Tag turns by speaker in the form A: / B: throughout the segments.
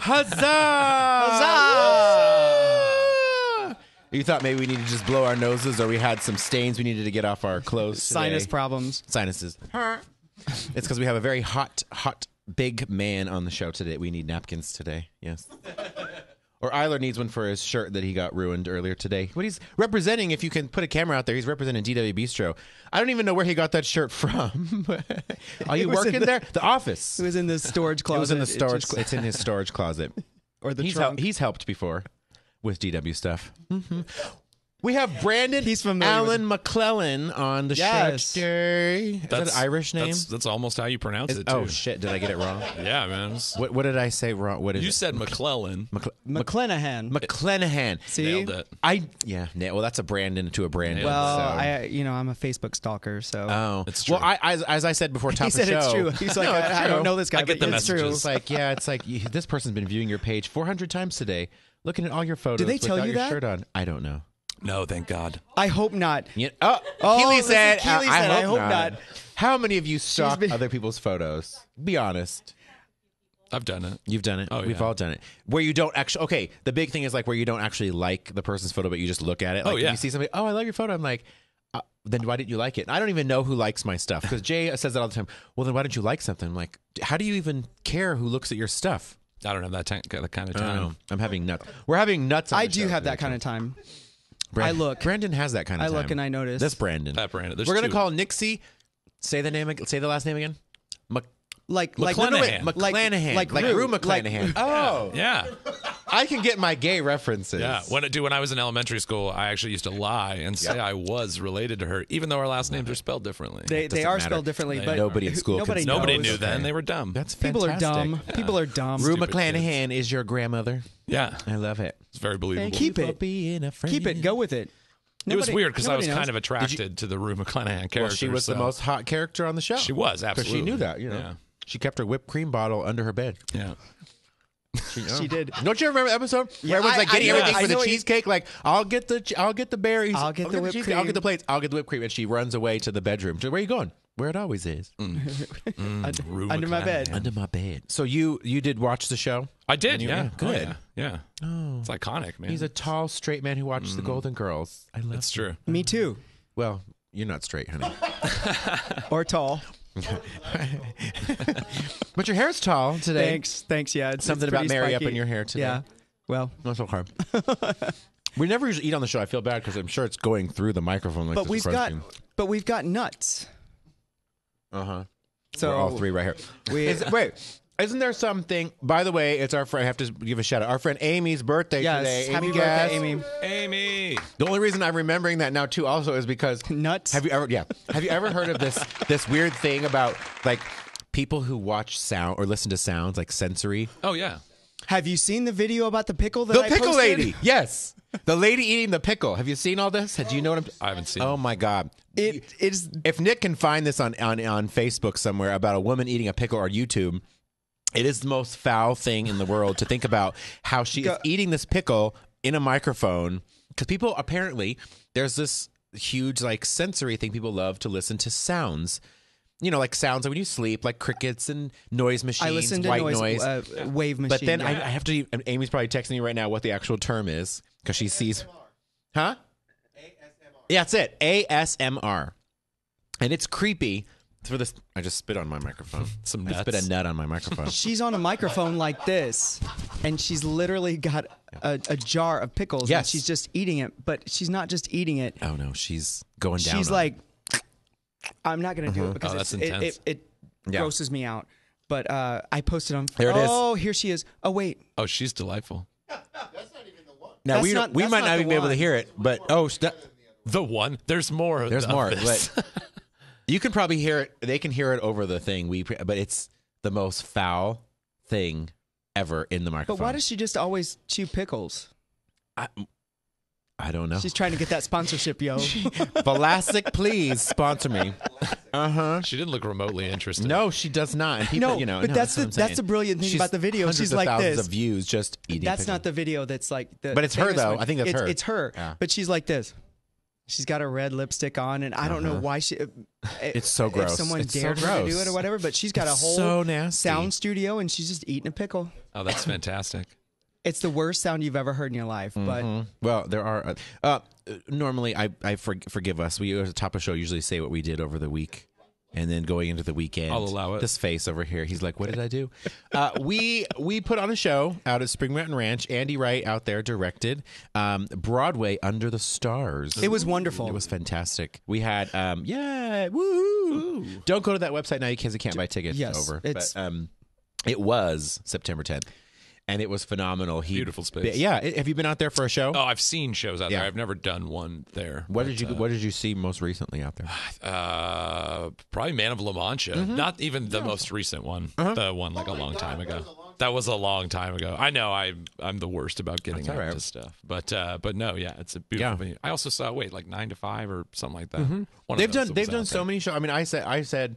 A: Huzzah!
B: Huzzah!
A: You thought maybe we needed to just blow our noses, or we had some stains we needed to get off our clothes today.
B: Sinus problems.
A: Sinuses. It's because we have a very hot, big man on the show today. We need napkins today. Yes. Or Eiler needs one for his shirt that he got ruined earlier today. What he's representing, if you can put a camera out there, he's representing DW Bistro. I don't even know where he got that shirt from. Are you working there? The office.
B: It was in the storage closet.
A: It was in the storage. It's in his storage closet.
B: Or the trunk.
A: He's helped before with DW stuff. Mm-hmm. We have Brandon Alan McClenahan on the show today. Is that an Irish name?
C: That's almost how you pronounce it, too.
A: Oh, shit. Did I get it wrong?
C: Yeah, man.
A: What did I say wrong? What is
C: you
A: it?
C: said McClellan.
B: McClenahan.
A: McClenahan.
B: See?
C: Nailed it.
A: Well, that's a Brandon to a Brandon.
B: Well,
A: so.
B: I'm a Facebook stalker, so.
A: Oh.
C: It's true.
A: Well, as I said before, top
B: he said
A: of the show.
B: it's true. He's like, I don't know this guy, but it's true.
A: It's like, this person's been viewing your page 400 times today, looking at all your photos.
B: Did they tell you
A: your
B: that?
A: Shirt on. I don't know.
C: No, thank God.
B: I hope not.
A: Keely said, I hope
B: not.
A: How many of you stalk other people's photos? Be honest.
C: I've done it.
A: You've done it.
C: Oh,
A: We've all done it. Where you don't actually, okay, the big thing is like where you don't actually like the person's photo, but you just look at it. Like,
C: yeah.
A: You see somebody, I love your photo. I'm like, then why didn't you like it? And I don't even know who likes my stuff because Jay says that all the time. Well, then why didn't you like something? I'm like, how do you even care who looks at your stuff?
C: I don't have that kind of time.
A: I'm having nuts. We're having nuts on
B: I
A: the
B: do
A: show
B: have that
A: today,
B: kind of time.
A: I
B: look.
A: Brandon has that kind of time.
B: I look and I notice.
A: That's Brandon.
C: That Brandon.
A: We're gonna call Nixie. Say the name. Say the last name again.
C: McClenahan.
A: McClenahan. Like Rue McClenahan. Oh,
C: Yeah.
A: I can get my gay references.
C: Yeah. When I was in elementary school, I actually used to lie and say I was related to her, even though our last names are spelled differently.
B: They are spelled differently, but
A: nobody at school.
C: Nobody knew then. They were dumb.
A: That's
B: People
A: fantastic.
B: are dumb. Yeah. People are dumb.
A: Rue
C: Stupid
A: McClenahan is your grandmother.
C: Yeah.
A: I love it.
C: It's very believable.
B: Keep it. Keep it. Go with it.
C: It was weird because I was
B: knows.
C: kind of attracted to the Rue McClenahan character.
A: Well, she was the most hot character on the show.
C: She was, absolutely.
A: Because she knew that,
C: Yeah.
A: She kept her whipped cream bottle under her bed.
C: Yeah.
B: She did.
A: Don't you remember the episode?
B: Yeah,
A: where everyone's like getting everything for the
B: know
A: cheesecake. Like, I'll get the berries.
B: I'll get the whipped
A: cheesecake,
B: cream.
A: I'll get the plates. I'll get the whipped cream. And she runs away to the bedroom. Where are you going? Where it always is.
B: Under my bed.
A: Under my bed. So you did watch the show?
C: I did, yeah.
A: Good.
C: Oh, yeah. Oh. It's iconic, man.
A: He's a tall, straight man who watches the Golden Girls. I love
C: That's true.
B: Me too.
A: Well, you're not straight, honey.
B: Or tall.
A: But your hair's tall today.
B: Thanks. Yeah, it's
A: something about Mary up in your hair today.
B: Yeah. Well,
A: that's okay. We never usually eat on the show. I feel bad because I'm sure it's going through the microphone. Like
B: but we've got nuts.
A: So we're all three right here. Isn't there something? By the way, it's our friend. I have to give a shout out. Our friend Amy's birthday today.
B: Happy
A: Amy
B: birthday,
A: Gass.
C: Amy.
A: The only reason I'm remembering that now too, also, is because
B: nuts.
A: Have you ever heard of this weird thing about like people who watch sound or listen to sounds like sensory?
C: Oh yeah.
B: Have you seen the video about the pickle that
A: the
B: I
A: pickle
B: posted?
A: lady? Yes, the lady eating the pickle. Have you seen all this? Do you know what
C: I haven't seen.
A: Oh my God!
B: It is.
A: If Nick can find this on Facebook somewhere about a woman eating a pickle or YouTube. It is the most foul thing in the world to think about how she is eating this pickle in a microphone. Because people apparently, there's this huge like sensory thing. People love to listen to sounds. You know, like sounds when you sleep, like crickets and noise machines,
B: I listen to
A: white noise.
B: Wave machine.
A: But then I have to, Amy's probably texting me right now what the actual term is because she sees. Huh? ASMR. Yeah, that's it. ASMR. And it's creepy. For this, I just spit on my microphone. I spit a nut on my microphone.
B: She's on a microphone like this, and she's literally got a jar of pickles.
A: Yes.
B: And she's just eating it, but she's not just eating it.
A: Oh no, she's going down.
B: She's like, I'm not going to do it because
C: that's intense.
B: it grosses me out. But I posted on.
A: There it is.
B: Oh, here she is. Oh wait.
C: Oh, she's delightful.
D: That's not even the one.
A: Now we
B: that's
A: might
B: not
A: not
B: the
A: even be able to
B: one.
A: hear it, but
C: The one. There's more.
A: there's
C: of
A: more.
C: this.
A: But you can probably hear it. They can hear it over the thing. But it's the most foul thing ever in the microphone.
B: But why does she just always chew pickles?
A: I don't know.
B: She's trying to get that sponsorship, yo.
A: Vlasic, please sponsor me.
C: She didn't look remotely interested.
A: No, she does not. And people,
B: but that's the brilliant thing about the video.
A: Hundreds
B: She's
A: of
B: like
A: thousands
B: this.
A: of views just eating.
B: That's
A: pickles.
B: not the video. That's like the.
A: But it's her,
B: famous
A: though.
B: one.
A: I think that's her.
B: It's her.
A: Yeah.
B: But she's like this. She's got a red lipstick on, and I don't know why she.
A: It's so gross.
B: If someone
A: It's so
B: dared her to do
A: gross.
B: it or whatever, but she's got a whole
A: so nasty.
B: sound studio, and she's just eating a pickle.
C: Oh, that's fantastic.
B: It's the worst sound you've ever heard in your life. But
A: Well, there are. Normally, I forgive us. We at the top of the show usually say what we did over the week. And then going into the weekend,
C: I'll allow it.
A: This face over here, he's like, "What did I do?" We put on a show out at Spring Mountain Ranch. Andy Wright out there directed Broadway Under the Stars.
B: it was wonderful.
A: It was fantastic. We had woo! Don't go to that website now. You can't buy tickets.
B: Yes,
A: over.
B: it's-
A: But, it was September 10th. And it was phenomenal.
C: Beautiful space.
A: Yeah. Have you been out there for a show?
C: Oh, I've seen shows out
A: Yeah.
C: there. I've never done one there.
A: What did you see most recently out there?
C: Probably Man of La Mancha. Not even the most recent one. The one like a long time ago. That was a long time ago. I know I'm the worst about getting
A: That's all
C: out
A: right.
C: to stuff. But no, yeah, it's a beautiful venue. I also saw 9 to 5 or something like that. One of
A: They've
C: those that
A: done
C: was
A: so
C: out
A: many shows. I mean, I said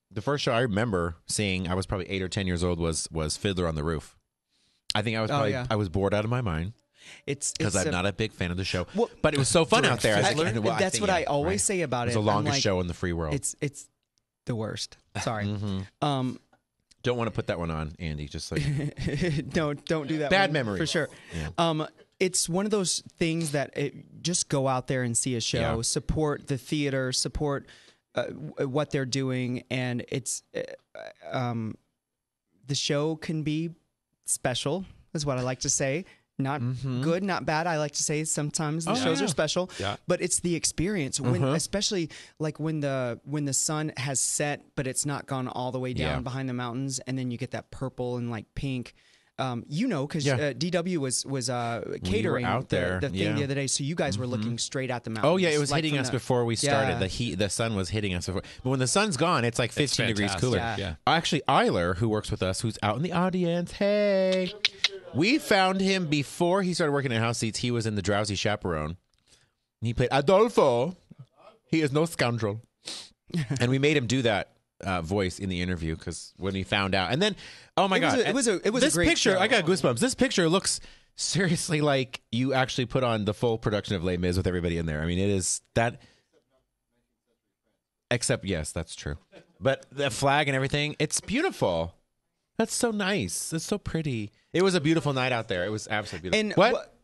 A: the first show I remember seeing, I was probably 8 or 10 years old, was Fiddler on the Roof. I think I was probably I was bored out of my mind
B: It's
A: because I'm not a big fan of the show.
B: Well,
A: but it was so fun out there.
B: That's what I always say about it.
A: It's the
B: I'm
A: longest
B: like,
A: show in the free world.
B: It's the worst. Sorry.
A: Don't want to put that one on, Andy. Just like
B: Don't do that.
A: Bad
B: one,
A: memories.
B: for sure.
A: Yeah.
B: It's one of those things that just go out there and see a show,
A: Yeah.
B: support the theater, support what they're doing, and it's the show can be special, is what I like to say. Not good, not bad. I like to say sometimes the shows are special, but it's the experience. When, especially like when the sun has set, but it's not gone all the way down behind the mountains, and then you get that purple and like pink. Because DW was catering
A: out there.
B: the thing the other day, so you guys were looking straight at the mountains.
A: Oh yeah, it was
B: like
A: hitting
B: from
A: us
B: the-
A: before we started.
B: Yeah.
A: The sun was hitting us before. But when the sun's gone, it's like 15 degrees
C: fantastic.
A: cooler.
C: Yeah.
A: Actually, Eiler, who works with us, who's out in the audience, hey, we found him before he started working at House Seats. He was in The Drowsy Chaperone. He played Adolfo. He is no scoundrel, and we made him do that voice in the interview because when he found out, and then god,
B: it was a
A: this
B: great
A: picture.
B: show.
A: I got goosebumps. This picture looks seriously like you actually put on the full production of Les Mis with everybody in there. I mean, it is that. Except yes, that's true. But the flag and everything, it's beautiful. That's so nice. It's so pretty. It was a beautiful night out there. It was absolutely beautiful.
B: And
A: what?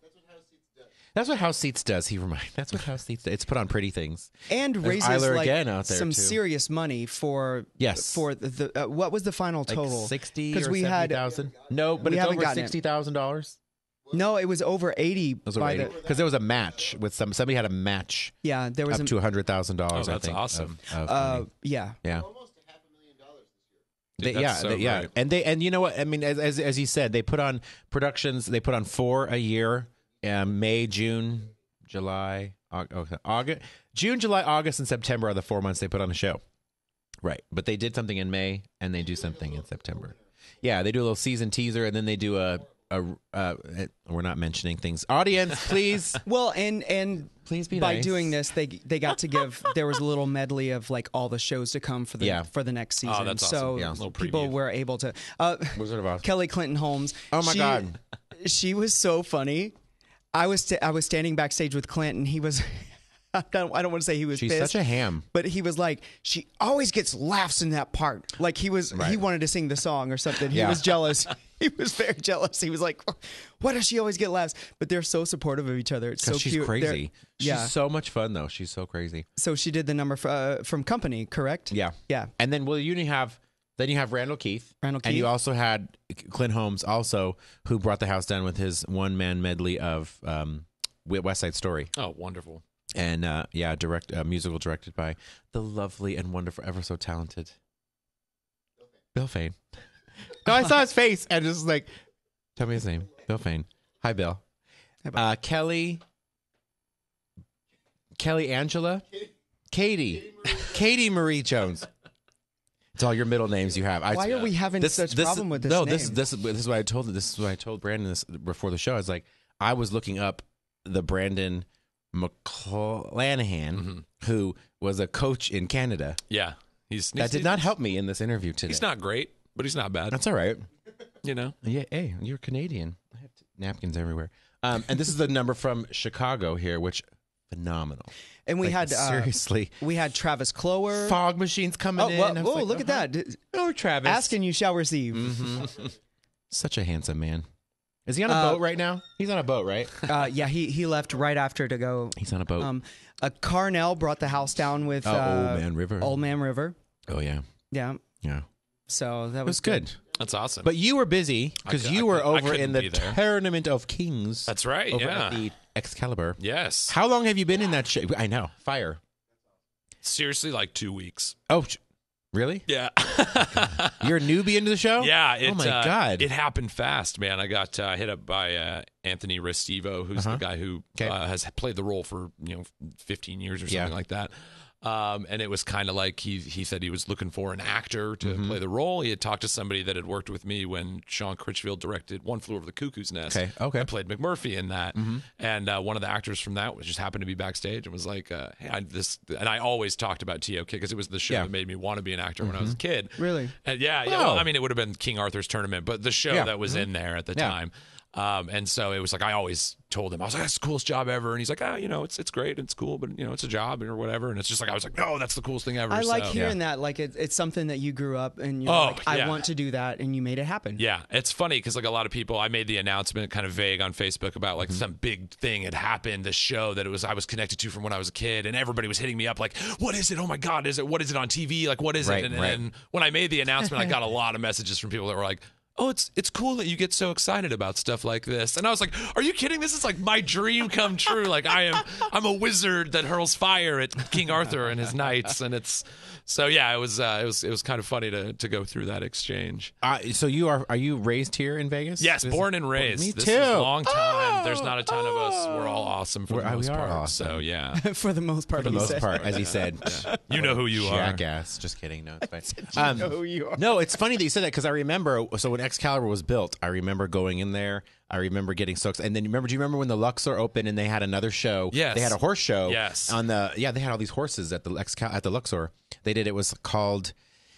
A: That's what House Seats does. That's what House Seats does. It's put on pretty things.
B: And
A: There's
B: raises
A: Eiler
B: like
A: again out there,
B: some
A: too.
B: serious money for the what was the final
A: Like
B: total?
A: 60 or
B: because we had
A: 70,000. No, but
B: we
A: it's
B: haven't
A: over
B: gotten it.
A: $60,000.
B: no, it was over 80 by the
A: Because there was a match with somebody had a match
B: there was
A: up to $100,000.
C: Oh,
A: I
C: that's
A: think.
C: awesome.
A: Of money.
B: yeah.
A: Yeah.
D: Almost $500,000 this year.
C: Dude, that's so great.
A: and you know what I mean, as you said, they put on productions. They put on 4 a year: May, June, July, August. June, July, August, and September are the 4 months they put on a show. Right, but they did something in May and they do something in September. Yeah, they do a little season teaser and then they do a. We're not mentioning things. Audience, please.
B: Well, and
A: Please be
B: by
A: nice.
B: doing this, they got to give. There was a little medley of like all the shows to come for the next season.
C: Oh, that's awesome.
B: So
C: Yeah. Little
B: people
C: preview.
B: were able to.
A: Wizard of Oz.
B: Kelly Clinton Holmes.
A: Oh my God.
B: she was so funny. I was standing backstage with Clinton. He was. I don't want to say he was
A: She's
B: pissed,
A: such a ham.
B: but he was like, she always gets laughs in that part. Like he wanted to sing the song or something. He
A: Yeah.
B: was jealous. He was very jealous. He was like, why does she always get laughs? But they're so supportive of each other. It's so
A: Because she's
B: cute.
A: crazy.
B: Yeah.
A: She's so much fun, though. She's so crazy.
B: So she did the number from Company, correct?
A: Yeah.
B: Yeah.
A: And then, you have Randall Keith.
B: Randall
A: And you
B: Keith.
A: also had Clint Holmes, also, who brought the house down with his one-man medley of West Side Story.
C: Oh, wonderful.
A: And, musical directed by the lovely and wonderful, ever so talented Bill Fain. No, I saw his face and just like, tell me his name. Bill Fain. Hi, Bill. Kelly Angela. Katie Marie Jones. It's all your middle names you have.
B: Why are we having such problem with this
A: no,
B: name?
A: this is what I told. This is what I told Brandon before the show. I was like, I was looking up the Brandon McClenahan, who was a coach in Canada.
C: Yeah.
A: That did not help me in this interview today.
C: He's not great, but he's not bad.
A: That's all right.
C: You know?
A: Yeah, hey, you're Canadian. I have napkins everywhere. And this is the number from Chicago here, which phenomenal.
B: And we
A: Like,
B: had
A: seriously,
B: we had Travis Clower.
A: fog machines coming in.
B: Whoa,
A: I was like,
B: look at that.
A: Oh, Travis.
B: Ask and you shall receive.
A: Such a handsome man. Is he on a boat right now? He's on a boat, right?
B: Yeah, he left right after to go.
A: He's on a boat.
B: Carnell brought the house down with
A: Old Man River.
B: Old Man River.
A: Oh, yeah.
B: Yeah.
A: Yeah.
B: So that
A: It was good.
C: That's awesome.
A: But you were busy because you were over in the Tournament of Kings.
C: That's right.
A: Over
C: Yeah.
A: at the Excalibur.
C: Yes.
A: How long have you been in that show? I know. Fire.
C: Seriously, like 2 weeks.
A: Oh, really?
C: Yeah.
A: You're a newbie into the show?
C: Yeah.
A: Oh, my God.
C: It happened fast, man. I got hit up by Anthony Restivo, who's the guy who has played the role for 15 years or something like that. And it was kind of like he said he was looking for an actor to play the role. He had talked to somebody that had worked with me when Sean Critchfield directed One Flew Over the Cuckoo's Nest.
A: Okay.
C: I played McMurphy in that. And one of the actors from that just happened to be backstage and was like, hey, and I always talked about TOK because it was the show that made me want to be an actor when I was a kid.
B: Really?
C: And yeah. Well, I mean, it would have been King Arthur's tournament, but the show that was in there at the time. And so it was like I always told him, I was like, that's the coolest job ever. And he's like, it's great, it's cool, but it's a job or whatever. And it's just like I was like, no, that's the coolest thing ever.
B: I like hearing that. Like it's something that you grew up and you're like, I want to do that, and you made it happen.
C: Yeah, it's funny because like a lot of people, I made the announcement kind of vague on Facebook about like some big thing had happened, this show that I was connected to from when I was a kid, and everybody was hitting me up like, what is it? Oh my God, what is it on TV? Like, what is it? And when I made the announcement, I got a lot of messages from people that were like, oh, it's cool that you get so excited about stuff like this. And I was like, are you kidding? This is like my dream come true. Like I'm a wizard that hurls fire at King Arthur and his knights. And it was kind of funny to go through that exchange.
A: So are you raised here in Vegas?
C: Yes, born and raised.
A: Me
C: this
A: too.
C: Is a long time. There's not a ton of us. We're all awesome for the most part.
A: Awesome.
C: So yeah.
B: For the most part.
A: For the most part, as he said.
C: You know who you are.
A: Jackass. Just kidding. No, it's fine.
B: You know who you are.
A: No, it's funny that you said that because I remember. So when Excalibur was built, I remember going in there. I remember getting so excited. And then do you remember when the Luxor opened and they had another show?
C: Yes.
A: They had a horse show.
C: Yes.
A: They had all these horses at the Luxor. They did. It was called.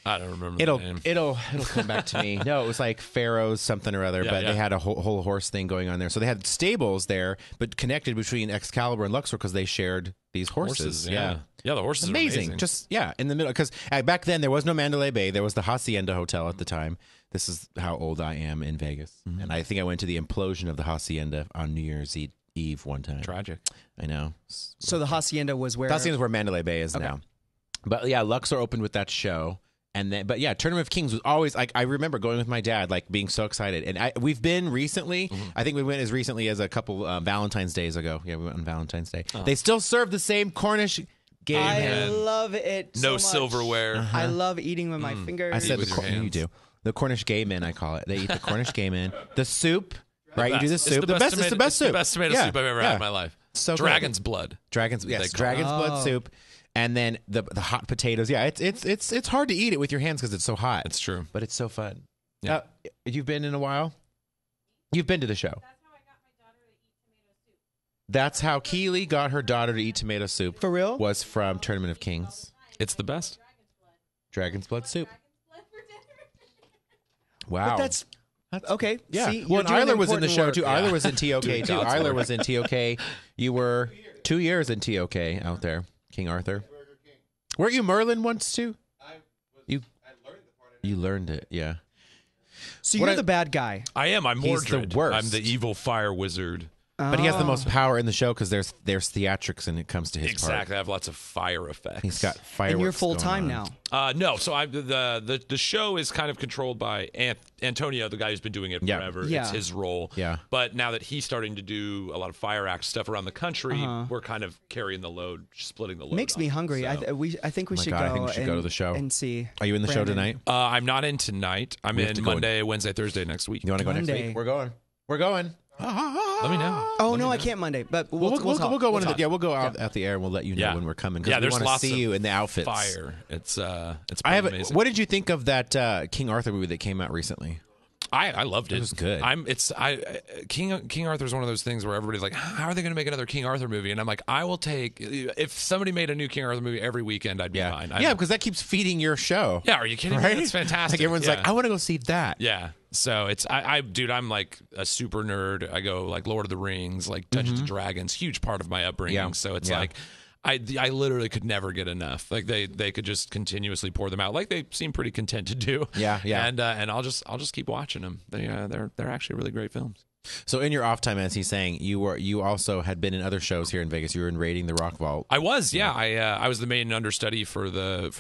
C: I don't remember the name.
A: It'll come back to me. No, it was like Pharaoh's something or other, but they had a whole horse thing going on there. So they had stables there, but connected between Excalibur and Luxor because they shared these horses.
C: Yeah, the horses
A: amazing.
C: are amazing.
A: Just in the middle, because back then there was no Mandalay Bay. There was the Hacienda Hotel at the time. This is how old I am in Vegas, and I think I went to the implosion of the Hacienda on New Year's Eve one time.
C: Tragic.
A: I know.
B: So the Hacienda was where?
A: The Hacienda is where Mandalay Bay is now. But yeah, Luxor opened with that show. And then, but yeah, Tournament of Kings was always like, I remember going with my dad, like being so excited. And we've been recently, I think we went as recently as a couple Valentine's Days ago. Yeah, we went on Valentine's Day. They still serve the same Cornish game.
B: I love it so
C: No
B: much.
C: silverware.
B: I love eating with my fingers.
A: I said
C: with your hands.
A: you do. The Cornish gay men, I call it. They eat the Cornish gay men. The soup, right? You do the
C: It's
A: soup. It's the best soup.
C: It's the best tomato soup I've ever had in my life.
A: So good.
C: Dragon's blood.
A: Dragon's blood soup. And then the hot potatoes. Yeah, it's hard to eat it with your hands because it's so hot.
C: It's true.
A: But it's so fun.
C: Yeah.
A: You've been in a while? You've been to the show. That's how Keely got her daughter to eat tomato soup.
B: For real?
A: Was from Tournament of Kings.
C: It's the best.
A: Dragon's blood soup. Wow.
B: But that's okay.
A: Yeah.
B: See,
A: well,
B: you're doing
A: Isler was in the show
B: important
A: too.
B: work.
A: Isler was in TOK too.
C: God's
A: Isler
C: work.
A: was in TOK. You were 2 years in TOK out there, King Arthur. Weren't you Merlin once too?
D: I learned the part.
A: You learned it, yeah.
B: So you're the bad guy.
C: I am. I'm
A: He's the
C: Mordred.
A: worst.
C: I'm the evil fire wizard.
A: But he has the most power in the show because there's theatrics and it comes to his
C: Exactly.
A: part.
C: I have lots of fire effects.
A: He's got fireworks.
B: And you're full
A: going
B: time
A: on.
B: now.
C: No, so the show is kind of controlled by Antonio, the guy who's been doing it forever.
B: Yeah.
C: It's his role.
A: Yeah.
C: But now that he's starting to do a lot of fire act stuff around the country, we're kind of carrying the load, splitting the load.
B: Makes me hungry.
C: So.
B: I think we should
A: God,
B: go.
A: I think we should go to the show.
B: and see.
A: Are you in the show
B: Brandon.
A: tonight?
C: I'm not in tonight. I'm
A: have to
C: in
A: go
C: Monday, Wednesday, Thursday next week.
A: You want to go next
B: Monday.
A: week? We're going. We're going.
C: Let me know.
B: Oh no, I can't Monday. But we'll talk.
A: go we'll go out the air and we'll let you know when we're coming because we
C: there's
A: want to
C: lots
A: see
C: of
A: you in the outfits.
C: Fire. It's amazing.
A: What did you think of that King Arthur movie that came out recently?
C: I loved it.
A: It was good.
C: King Arthur is one of those things where everybody's like, how are they going to make another King Arthur movie? And I'm like, I will take if somebody made a new King Arthur movie every weekend, I'd be fine.
A: Yeah, because that keeps feeding your show.
C: Yeah, are you kidding
A: Right?
C: me? That's fantastic.
A: Like everyone's like, I want to go see that.
C: Yeah. So it's dude, I'm like a super nerd. I go like Lord of the Rings, like Dungeons and Dragons, huge part of my upbringing.
A: Yeah.
C: So it's
A: Yeah.
C: like I literally could never get enough. Like they could just continuously pour them out. Like they seem pretty content to do.
A: Yeah, yeah.
C: And I'll just keep watching them. They're actually really great films.
A: So in your off time, as he's saying, you also had been in other shows here in Vegas. You were in Raiding the Rock Vault.
C: I was, yeah. I was the main understudy for the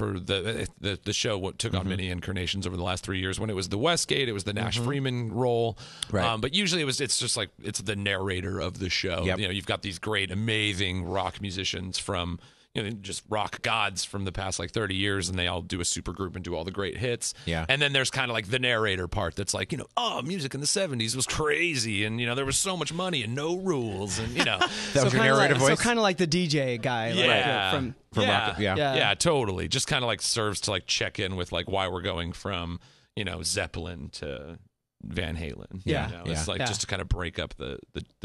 C: show. What took on many incarnations over the last 3 years. When it was the Westgate, it was the Nash Freeman role.
A: Right.
C: But usually it's just like it's the narrator of the show.
A: Yep.
C: You've got these great, amazing rock musicians from. Just rock gods from the past like 30 years, and they all do a super group and do all the great hits.
A: Yeah.
C: And then there's kind of like the narrator part that's like, music in the 70s was crazy, and there was so much money and no rules, and
A: That was your narrator voice?
B: So kind of like the DJ guy.
C: Yeah.
B: Like,
A: From
C: yeah.
A: Rock, yeah.
C: Yeah, totally. Just kind of like serves to like check in with like why we're going from, Zeppelin to Van Halen.
B: Yeah.
C: It's like
B: Yeah.
C: just to kind of break up the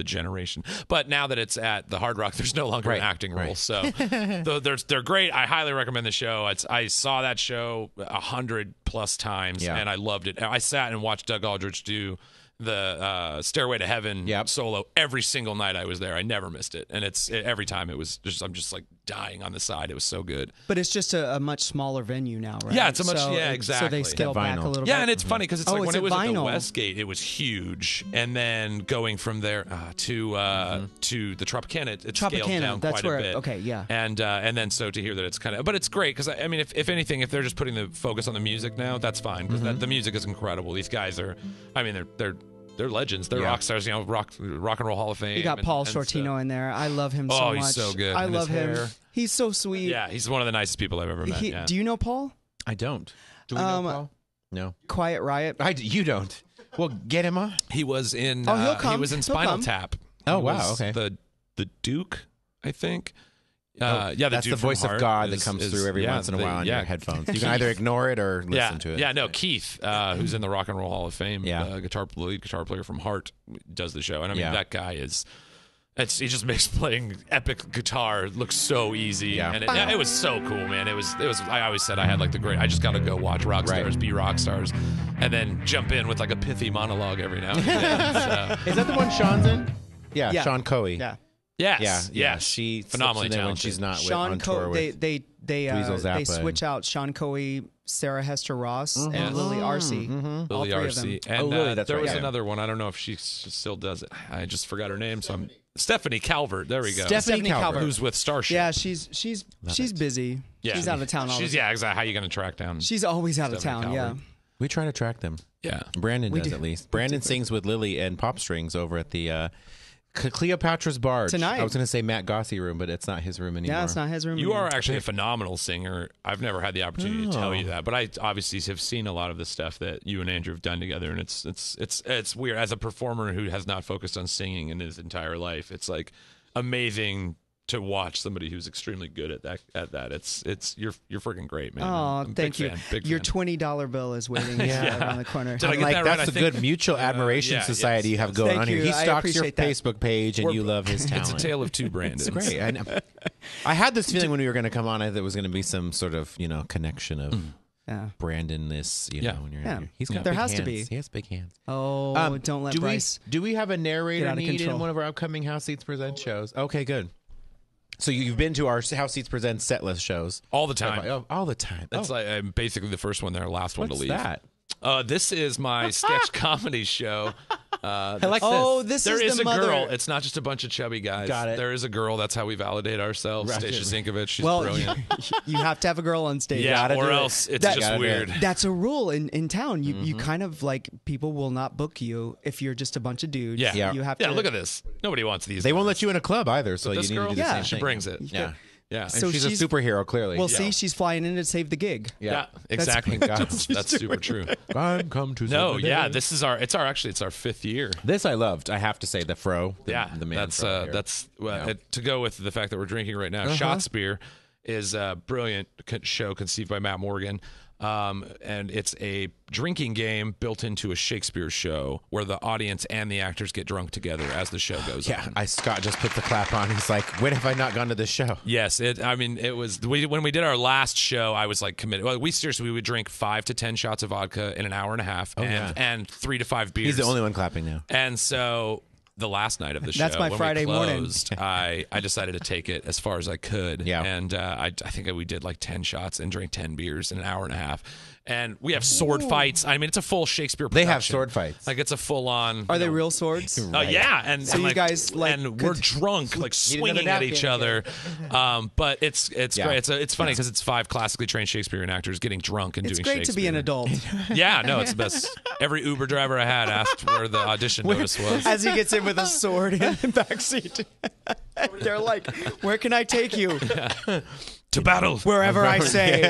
C: generation. But now that it's at the Hard Rock, there's no longer an acting role. So they're great. I highly recommend the show. I saw that show 100+ times and I loved it. I sat and watched Doug Aldrich do the Stairway to Heaven solo every single night I was there. I never missed it. And every time it was just, I'm just like dying on the side. It was so good.
B: But it's just a much smaller venue now, right?
C: Yeah, it's a much,
B: So
C: exactly.
B: they scale back a little bit.
C: Yeah, and it's funny because it's like when
B: it's
C: it was at the
B: vinyl.
C: Westgate, it was huge, and then going from there to the Tropicana, it scaled down
B: that's
C: quite
B: where,
C: a bit.
B: okay, yeah.
C: And then so to hear that it's kind of, but it's great because I mean, if anything, if they're just putting the focus on the music now, that's fine because the music is incredible. These guys are, I mean, they're legends. They're rock stars. Rock and Roll Hall of Fame.
B: You got Paul
C: and
B: Shortino in there. I love him so much.
C: Oh, he's so good.
B: I
C: And
B: love
C: his
B: him.
C: hair.
B: He's so sweet.
C: Yeah, he's one of the nicest people I've ever met. Yeah.
B: Do you know Paul?
A: I don't. Do we know Paul? No.
B: Quiet Riot.
A: You don't. Well, get him on.
C: He was in.
B: Oh, he'll come.
C: He was in
B: He'll
C: Spinal
B: come.
C: Tap.
A: Oh,
C: He
A: wow,
C: was
A: okay.
C: The Duke, I think.
A: Yeah, that's
C: dude
A: the voice
C: from
A: of
C: Heart
A: God that
C: is-
A: comes
C: is-
A: through every
C: yeah,
A: once in a while on your headphones. You can either ignore it or listen to it.
C: Yeah, no, Keith, who's in the Rock and Roll Hall of Fame,
A: Yeah.
C: lead guitar player from Heart, does the show. And I mean,
A: Yeah.
C: that guy is. He just makes playing epic guitar look so easy,
A: Yeah.
C: and it was so cool, man. It was. I always said I had like the great. I just got to go watch rock stars, be rock stars, and then jump in with like a pithy monologue every now and then. So.
A: Is that the one Sean's in? Yeah,
B: Yeah.
A: Sean Coey.
B: Yeah.
C: Yes,
A: Yeah.
C: yes,
A: She
C: phenomenally
A: slips in there when
C: talented.
A: she's not
B: Sean
A: on tour
B: Coey.
A: with
B: They
A: Dweezil Zappa
B: they switch out Sean Coey, Sarah Hester Ross, and Lily Arcee. All
C: Lily
B: three of them.
C: Arcee. And
A: Lily, that's
C: there
A: right,
C: was
A: yeah.
C: another one. I don't know if she still does it. I just forgot her name. So I'm Stephanie Calvert. There we go.
A: Stephanie Calvert.
C: Who's with Starship.
B: Yeah, she's busy.
C: Yeah.
B: She's out of town all the time.
C: Yeah, exactly. How are you going to track down?
B: She's always out of
C: Stephanie
B: town.
C: Calvert.
B: Yeah.
A: We try to track them.
C: Yeah.
A: Brandon does
B: do.
A: at least. Brandon sings with Lily and Pop Strings over at the Cleopatra's Barge.
B: Tonight.
A: I was going to say Matt Gossie room, but it's not his room anymore.
B: Yeah, it's not his room.
C: You
B: anymore.
C: are actually a phenomenal singer. I've never had the opportunity to tell you
A: Oh.
C: that, but I obviously have seen a lot of the stuff that you and Andrew have done together, and it's weird. As a performer who has not focused on singing in his entire life, it's like amazing to watch somebody who's extremely good at that. It's you're freaking great, man.
B: Oh,
C: I'm a big
B: thank you.
C: fan, big
B: Your
C: fan.
B: $20 bill is waiting around the corner.
C: Did I
A: I'm
C: get
A: like,
C: that right?
A: that's
C: I
A: a
C: think-
A: good mutual admiration
C: yeah,
A: society
C: yes,
A: you have
C: yes.
A: going
B: Thank
A: on here.
B: you.
A: He
B: I
A: stalks your
B: appreciate that.
A: Facebook page, and you love his talent.
C: It's a tale of two Brandons.
A: It's great. I had this feeling when we were going to come on, I thought there was going to be some sort of connection of
B: Yeah.
A: Brandon-ness.
C: Yeah.
A: When you're
B: Yeah.
A: he's got
B: There
A: big
B: has to
A: hands.
B: be.
A: He has big hands.
B: Oh, don't let Bryce.
A: Do we have a
B: Get
A: narrator
B: out of
A: need in
B: control.
A: one of our upcoming House Seats Present shows? Okay, good. So you've been to our House Seats Present set list shows
C: All the time.
A: Oh, all the time.
C: That's
A: Oh,
C: like I'm basically the first one there, last one to
A: what's
C: leave.
A: that?
C: This is my sketch comedy show.
A: I like
B: Oh,
A: this.
B: this
C: There
B: is
C: is
B: the
C: a
B: mother.
C: girl. It's not just a bunch of chubby guys.
A: Got it.
C: There is a girl. That's how we validate ourselves.
A: Right.
C: Stacia Zinkovich. She's
B: Well,
C: brilliant.
B: you have to have a girl on stage.
C: Yeah,
A: gotta
C: or
A: do it.
C: else it's
B: That-
C: just
A: Gotta do
C: weird.
A: it.
B: That's a rule in town. You kind of like people will not book you if you're just a bunch of dudes.
C: Yeah.
A: Yeah.
B: You have
C: Yeah,
B: to
C: look at this. Nobody wants these.
A: They won't
C: guys.
A: let you in a club either, so you
C: This
A: need
C: girl,
A: to do the
B: Yeah.
A: same
C: she
A: thing.
C: brings it.
A: Yeah.
C: Yeah.
A: And
B: So
A: she's a
B: she's-
A: superhero, clearly.
B: Well,
C: Yeah.
B: see, she's flying in to save the gig.
C: Yeah, exactly. That's super true.
A: I'm come to
C: No,
A: save the
C: yeah,
A: day.
C: this is our 5th year.
A: This I loved. I have to say the fro. The man
C: that's
A: fro here.
C: to go with the fact that we're drinking right now. Shots Beer is a brilliant show conceived by Matt Morgan. and it's a drinking game built into a Shakespeare show where the audience and the actors get drunk together as the show goes on.
A: Scott just put the clap on. He's like, when have I not gone to this show?
C: Yes, it was when we did our last show, I was like committed. Well, we would drink 5 to 10 shots of vodka in an hour and a half, and 3 to 5 beers.
A: He's the only one clapping now.
C: And so the last night of the show,
B: That's my
C: when
B: Friday
C: we
B: morning.
C: closed, I decided to take it as far as I could.
A: Yeah.
C: And I think we did like 10 shots and drank 10 beers in an hour and a half. And we have sword fights. I mean, it's a full Shakespeare production.
A: They have sword fights.
C: Like, it's a full-on...
B: Are they real swords?
C: Yeah. And,
B: So
C: and
B: you guys, like,
C: and we're drunk, like, swinging at each other. But it's great. It's funny because it's 5 classically trained Shakespearean actors getting drunk and
B: It's
C: doing
B: great
C: Shakespeare.
B: to be an adult.
C: Yeah, no, it's the best. Every Uber driver I had asked where the audition notice was.
B: As he gets in with a sword in the backseat. They're like, where can I take you?
C: To battle.
B: Wherever I say.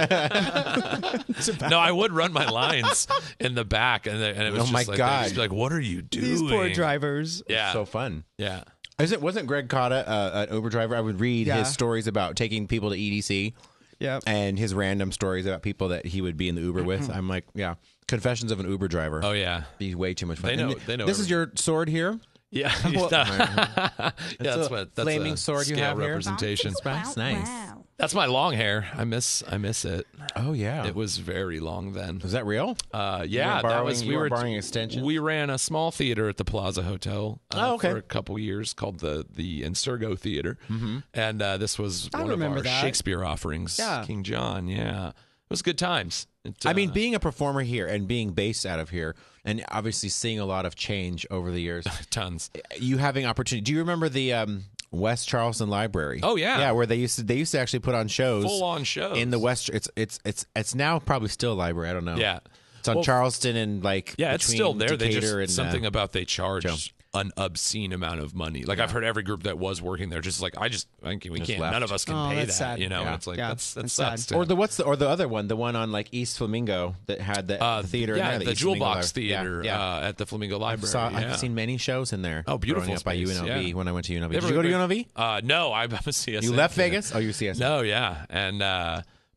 C: No, I would run my lines in the back, and it was just
A: my
C: like,
A: God.
C: they'd just be like, what are you doing?
B: These poor drivers.
C: Yeah.
A: So fun.
C: Yeah.
A: Wasn't Greg Cotta an Uber driver? I would read his stories about taking people to EDC.
B: Yep.
A: And his random stories about people that he would be in the Uber with. I'm like, Confessions of an Uber Driver.
C: Oh, yeah.
A: He's way too much fun.
C: They know
A: This is your sword here?
C: Yeah. That's
A: flaming
C: a
A: sword you
C: scale
A: have here?
C: representation.
A: That's nice.
C: That's my long hair. I miss it.
A: Oh, yeah.
C: It was very long then.
A: Was that real?
C: Yeah,
A: You were borrowing extensions?
C: We ran a small theater at the Plaza Hotel for a couple years called the Insurgo Theater, and this was one of our Shakespeare offerings.
B: Yeah.
C: King John. Yeah, it was good times.
A: I mean, being a performer here and being based out of here, and obviously seeing a lot of change over the years,
C: tons.
A: You having opportunity. Do you remember the West Charleston Library?
C: Oh yeah,
A: yeah, where they used to actually put on shows,
C: full on shows
A: in the West. It's now probably still a library. I don't know.
C: Yeah,
A: it's on Charleston and like
C: it's still there. They
A: Decatur
C: just
A: and,
C: something about they charge an obscene amount of money. Like I've heard every group that was working there just like we can't.
A: left.
C: None of us can pay that.
B: Sad.
C: You know,
B: Yeah.
C: it's like
B: Yeah.
C: that's
B: sad.
C: sucks.
A: Or the other one, the one on like East Flamingo that had the theater.
C: Yeah,
A: in there,
C: the
A: East
C: Jewel
A: Flamingo
C: Box Theater at the Flamingo Library.
A: I've seen many shows in there.
C: Oh, beautiful
A: growing up by
C: space,
A: UNLV when I went to UNLV.
C: They
A: Did you go to UNLV?
C: No, I'm a CSA.
A: You left
C: kid.
A: Vegas? Oh, you were CSA.
C: No, yeah, and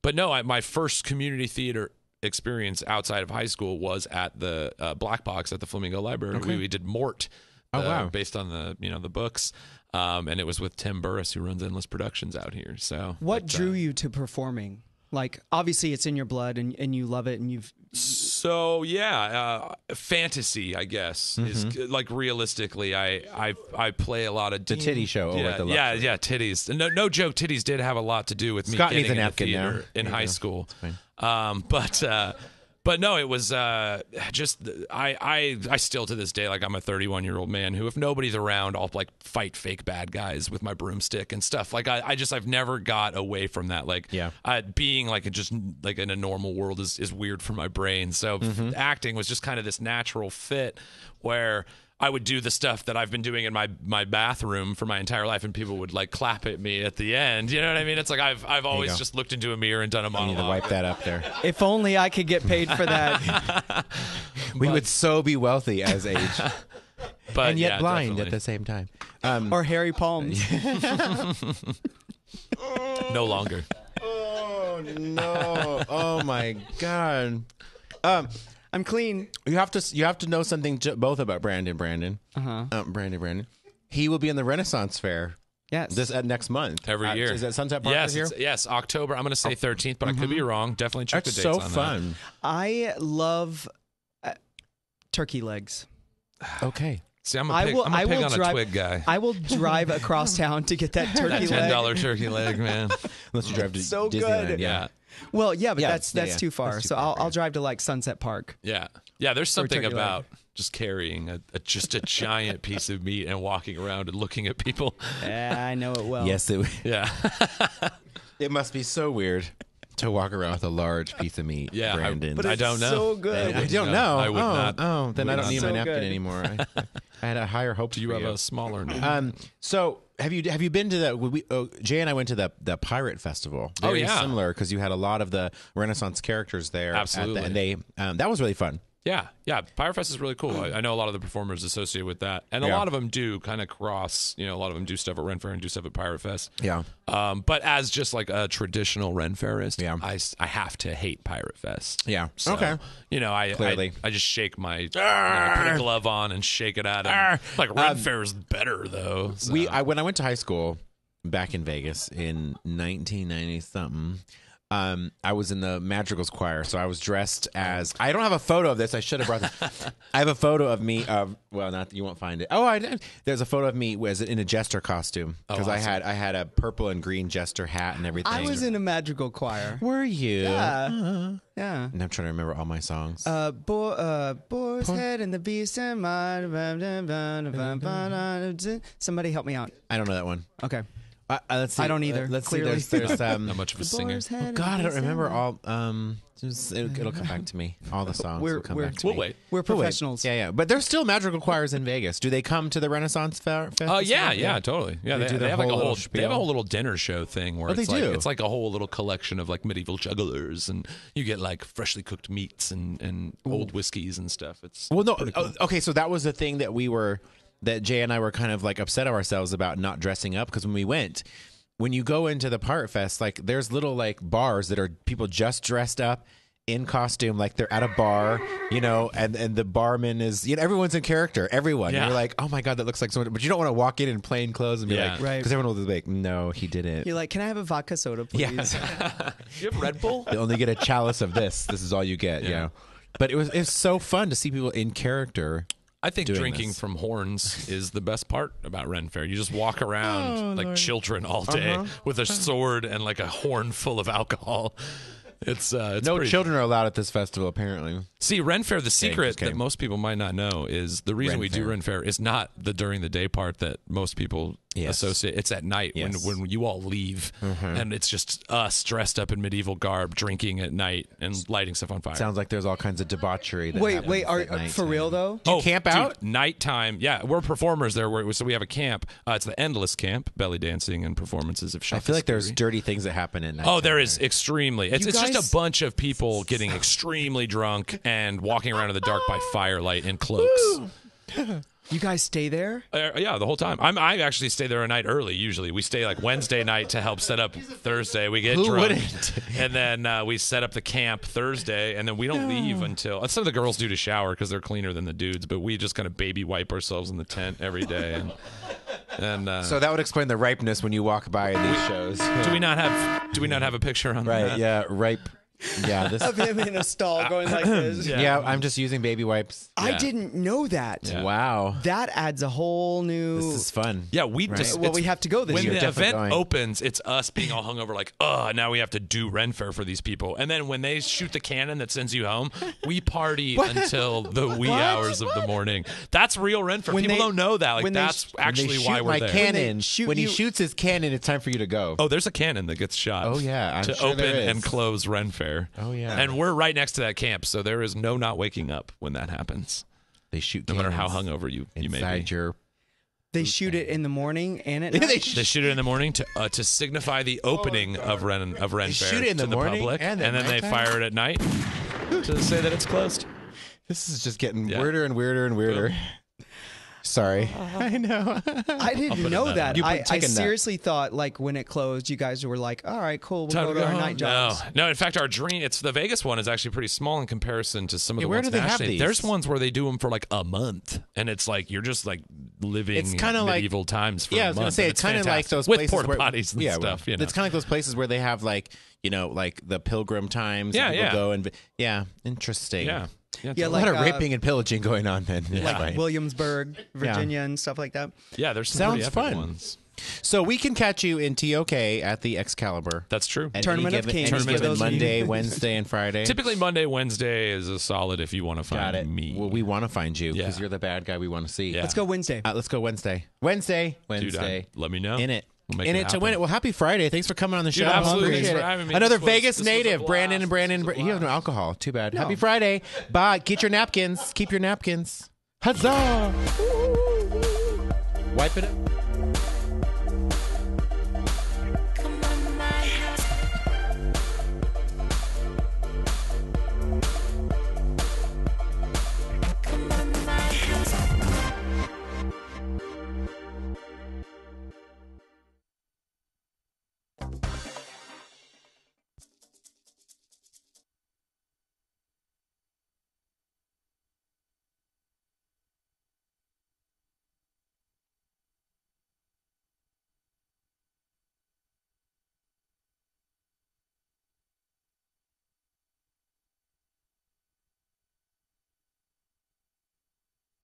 C: but no, my first community theater experience outside of high school was at the Black Box at the Flamingo Library.
A: Okay.
C: We did Mort.
A: Oh, wow.
C: Based on the books, and it was with Tim Burris, who runs Endless Productions out here. So,
B: What drew you to performing? Like, obviously, it's in your blood, and you love it, and you've.
C: So fantasy, I guess, is like realistically, I play a lot of
A: The titty show over at the
C: titties. No joke, titties did have a lot to do with me
A: Scott
C: getting
A: needs a
C: into
A: napkin
C: theater
A: now.
C: in high school. But no, it was just I still to this day, like, I'm a 31-year-old man who, if nobody's around, I'll like fight fake bad guys with my broomstick and stuff. Like I've never got away from that. Like being like just like in a normal world is weird for my brain. So acting was just kind of this natural fit where I would do the stuff that I've been doing in my bathroom for my entire life, and people would like clap at me at the end. You know what I mean? It's like I've always just looked into a mirror and done a
A: You
C: monologue.
A: need to wipe that up there.
B: If only I could get paid for that.
A: We would so be wealthy as age,
C: But
A: and yet
C: yeah,
A: blind
C: definitely.
A: at the same time.
B: Or hairy palms.
C: No longer.
A: Oh no! Oh my God!
B: I'm clean.
A: You have to know something both about Brandon. Brandon. He will be in the Renaissance Fair.
B: Yes.
A: This next month.
C: Every year.
A: Is that Sunset Park
C: Yes,
A: here?
C: yes, October. I'm going to say 13th, but I could be wrong. Definitely check
A: That's
C: the dates
A: so
C: on
A: fun.
B: I love turkey legs.
A: Okay.
C: that. See, I'm a pig on a twig guy.
B: I will drive across town to get that turkey
C: That
B: leg.
C: $10 turkey leg, man.
A: Unless you drive to
B: So
A: Disneyland.
B: good.
A: Yeah.
B: Well, yeah, but
A: Yeah,
B: that's
A: yeah.
B: too far.
A: That's too
B: So
A: far,
B: I'll drive to like Sunset Park.
C: Yeah. Yeah, there's something
B: turkey leg.
C: about just carrying just a giant piece of meat and walking around and looking at people.
B: Yeah, I know it well.
A: Yes,
C: Yeah.
A: it must be so weard to walk around with a large piece of meat.
C: Yeah,
A: Brandon.
B: But
C: I
B: it's
C: don't know.
B: so good.
A: I don't know.
C: I would not.
A: Oh, then I don't need my
B: So
A: napkin
B: good.
A: anymore. I had a higher hope.
C: Do you have a smaller
A: So have you been to the? Jay and I went to the Pirate Festival. Very
C: yeah.
A: similar because you had a lot of the Renaissance characters there.
C: Absolutely.
A: And they that was really fun.
C: Yeah, Pyro Fest is really cool. I know a lot of the performers associated with that, and a lot of them do kind of cross. A lot of them do stuff at Ren Fair and do stuff at Pyro Fest.
A: Yeah.
C: But as just like a traditional Ren Fairist, I have to hate Pyro Fest.
A: Yeah.
C: So,
A: okay.
C: I just shake my put a glove on and shake it at him. Like Ren Fair is better though. So.
A: When I went to high school back in Vegas in 1990 something. I was in the Madrigals choir, so I was dressed as. I don't have a photo of this. I should have brought this. I have a photo of me. Not you won't find it. Oh, I did. There's a photo of me in a jester costume because I had a purple and green jester hat and everything.
B: I was in a madrigal choir.
A: Were you?
B: Yeah. Yeah.
A: And I'm trying to remember all my songs.
B: Boar's Head and the Beast and Mind. Somebody help me out.
A: I don't know that one.
B: Okay.
A: Let's see.
B: I don't either.
A: Let's
B: clearly.
A: see. There's
C: not much of a singer.
A: Oh God, I don't remember all. It'll come back to me. All the songs will come back to me.
C: We'll wait.
B: We're professionals.
A: Yeah. But there's still madrigal choirs in Vegas. Do they come to the Renaissance Festival?
C: Oh yeah, totally. Yeah, they have like a whole. They have a whole little dinner show thing where it's like a whole little collection of like medieval jugglers, and you get like freshly cooked meats and old whiskeys and stuff. It's
A: cool.
C: Okay,
A: so that was the thing that Jay and I were kind of like upset of ourselves about not dressing up, because when we went. When you go into the Pirate Fest, like there's little like bars that are people just dressed up in costume, like they're at a bar, and the barman is, everyone's in character, everyone. Yeah. You're like, oh my God, that looks like someone, but you don't want to walk in plain clothes and be like,
B: right.
A: Because everyone will be like, no, he didn't.
B: You're like, can I have a vodka soda, please?
C: Yeah. You have Red Bull?
A: You only get a chalice of this. This is all you get. Yeah. But it was so fun to see people in character.
C: I think drinking from horns is the best part about Ren Fair. You just walk around like children all day with a sword and like a horn full of alcohol. It's
A: no children are allowed at this festival, apparently.
C: See, Ren Fair, the secret that most people might not know is the reason we do Ren Fair is not the during the day part that most people associate. It's at night when you all leave, and it's just us dressed up in medieval garb, drinking at night and lighting stuff on fire.
A: Sounds like there's all kinds of debauchery.
B: Wait, are for real though?
A: Do you camp out?
C: Nighttime. Yeah, we're performers there. So we have a camp. It's the Endless Camp, belly dancing and performances of Shakespeare.
A: I feel like there's dirty things that happen at night.
C: Oh, there is extremely. It's just a bunch of people getting extremely drunk and walking around in the dark by firelight in cloaks.
B: You guys stay there?
C: Yeah, the whole time. I actually stay there a night early. Usually, we stay like Wednesday night to help set up Thursday. We get drunk, and then we set up the camp Thursday, and then we don't leave until some of the girls do to shower because they're cleaner than the dudes. But we just kind of baby wipe ourselves in the tent every day, and
A: so that would explain the ripeness when you walk by these shows.
C: Do we not have a picture on that?
A: Right? Yeah, ripe. Yeah,
B: of him in a stall going like this.
A: Yeah, I'm just using baby wipes.
B: I didn't know that.
A: Yeah. Wow,
B: that adds a whole new.
A: This is fun.
C: Yeah, we
B: have to go this
C: year.
B: When
C: the event opens, it's us being all hungover, like, now we have to do Ren Fair for these people. And then when they shoot the cannon that sends you home, we party until the wee hours of the morning. That's real Ren Fair. People don't know that. Like that's actually why we're there.
A: Cannon, when he shoots his cannon, it's time for you to go.
C: Oh, there's a cannon that gets shot.
A: Oh yeah,
C: to open and close Ren Fair.
A: Oh yeah.
C: And we're right next to that camp, so there is no not waking up when that happens.
A: They shoot
C: no matter how hungover you may be.
B: They shoot it in the morning and at night?
C: They shoot it in the morning to signify the opening of Ren Fair
A: shoot it in the morning
C: public, and then they fire it at night to say that it's closed.
A: This is just getting weirder and weirder and weirder. Sorry. I know.
B: I didn't know that. I seriously thought, like, when it closed, you guys were like, all right, cool, we'll go to our night jobs.
C: No, in fact, our dream, the Vegas one is actually pretty small in comparison to some of the
A: where
C: ones
A: do they
C: nationally.
A: have these?
C: There's ones where they do them for like a month, and it's like you're just like living medieval times for a month.
A: I was going to say, it's kind of like those
C: with
A: places
C: porta potties and stuff.
A: It's kind of like those places where they have like the pilgrim times.
B: Yeah,
A: and people go and interesting.
C: Yeah.
A: Yeah, like a lot of raping and pillaging going on then.
B: Like Williamsburg, Virginia, and stuff like that.
C: Yeah, there's some pretty epic
A: fun
C: ones.
A: So we can catch you in TOK at the Excalibur.
C: That's true.
B: Tournament of Kings.
A: Monday, Wednesday, and Friday.
C: Typically Monday, Wednesday is a solid if you want to find me.
A: Well, we want to find you because you're the bad guy we want to see.
B: Yeah. Let's go Wednesday.
A: Let's go Wednesday. Wednesday.
C: Dude, let me know.
A: In it.
C: We'll
A: in it to win it. Well, happy Friday. Thanks for coming on the show.
C: Absolutely. Thanks for having me.
A: Another Vegas native, Brandon. He has no alcohol. Too bad. No. Happy Friday. Bye. Get your napkins. Keep your napkins. Huzzah. Wipe it up.